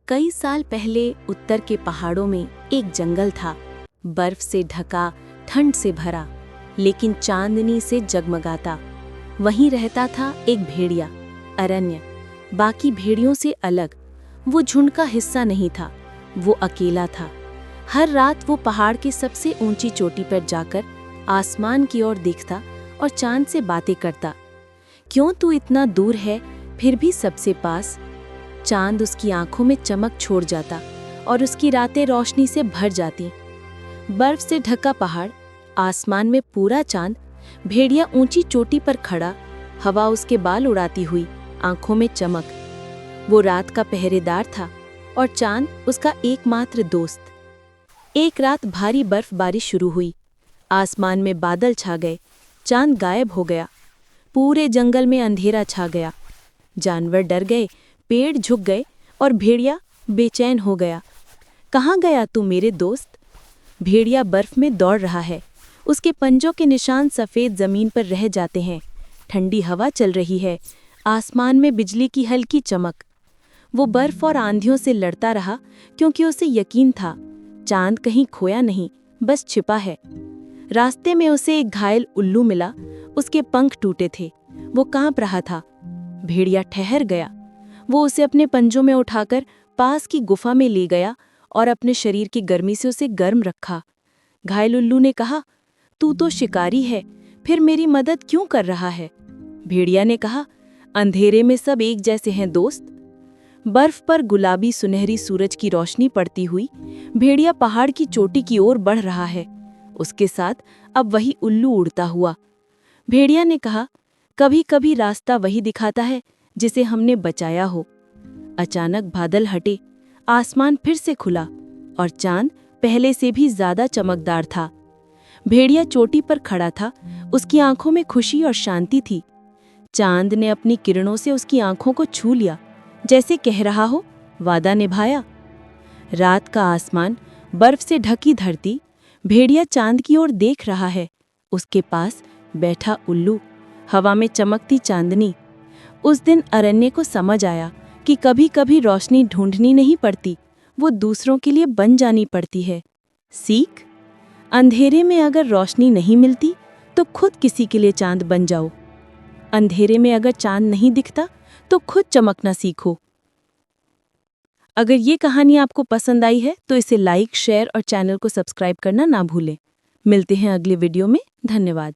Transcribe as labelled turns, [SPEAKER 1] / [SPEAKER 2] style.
[SPEAKER 1] कई साल पहले उत्तर के पहाड़ों में एक जंगल था। बर्फ से ढका, ठंड से भरा, लेकिन चांदनी से जगमगाता। वहीं रहता था एक भेड़िया, अरण्य। बाकी भेड़ियों से अलग, वो झुंड का हिस्सा नहीं था, वो अकेला था। हर रात वो पहाड़ की सबसे ऊंची चोटी पर जाकर आसमान की ओर देखता और चांद से बातें करता। क्यों तू इतना दूर है, फिर भी सबसे पास? चांद उसकी आंखों में चमक छोड़ जाता और उसकी रातें रोशनी से भर जाती। बर्फ से ढका पहाड़, आसमान में पूरा चांद, भेड़िया ऊंची चोटी पर खड़ा, हवा उसके बाल उड़ाती हुई, आंखों में चमक। वो रात का पहरेदार था और चांद उसका एकमात्र दोस्त। एक रात भारी बर्फबारी शुरू हुई। आसमान में बादल छा गए, चांद गायब हो गया। पूरे जंगल में अंधेरा छा गया। जानवर डर गए, पेड़ झुक गए और भेड़िया बेचैन हो गया। कहाँ गया तू मेरे दोस्त? भेड़िया बर्फ में दौड़ रहा है, उसके पंजों के निशान सफ़ेद ज़मीन पर रह जाते हैं। ठंडी हवा चल रही है, आसमान में बिजली की हल्की चमक। वो बर्फ और आंधियों से लड़ता रहा, क्योंकि उसे यकीन था चांद कहीं खोया नहीं, बस छिपा है। रास्ते में उसे एक घायल उल्लू मिला, उसके पंख टूटे थे, वो कांप रहा था। भेड़िया ठहर गया। वो उसे अपने पंजों में उठाकर पास की गुफा में ले गया और अपने शरीर की गर्मी से उसे गर्म रखा। घायल उल्लू ने कहा, तू तो शिकारी है, फिर मेरी मदद क्यों कर रहा है? भेड़िया ने कहा, अंधेरे में सब एक जैसे हैं दोस्त। बर्फ पर गुलाबी सुनहरी सूरज की रोशनी पड़ती हुई भेड़िया पहाड़ की चोटी की ओर बढ़ रहा है। उसके साथ अब वही उल्लू उड़ता हुआ। भेड़िया ने कहा, कभी कभी रास्ता वही दिखाता है जिसे हमने बचाया हो। अचानक बादल हटे, आसमान फिर से खुला और चांद पहले से भी ज्यादा चमकदार था। भेड़िया चोटी पर खड़ा था, उसकी आंखों में खुशी और शांति थी। चांद ने अपनी किरणों से उसकी आंखों को छू लिया, जैसे कह रहा हो, वादा निभाया। रात का आसमान, बर्फ से ढकी धरती, भेड़िया चांद की ओर देख रहा है। उसके पास बैठा उल्लू, हवा में चमकती चांदनी। उस दिन अरण्य को समझ आया कि कभी कभी रोशनी ढूंढनी नहीं पड़ती, वो दूसरों के लिए बन जानी पड़ती है। सीख, अंधेरे में अगर रोशनी नहीं मिलती तो खुद किसी के लिए चांद बन जाओ। अंधेरे में अगर चांद नहीं दिखता तो खुद चमकना सीखो। अगर ये कहानी आपको पसंद आई है तो इसे लाइक, शेयर और चैनल को सब्सक्राइब करना ना भूलें। मिलते हैं अगले वीडियो में। धन्यवाद।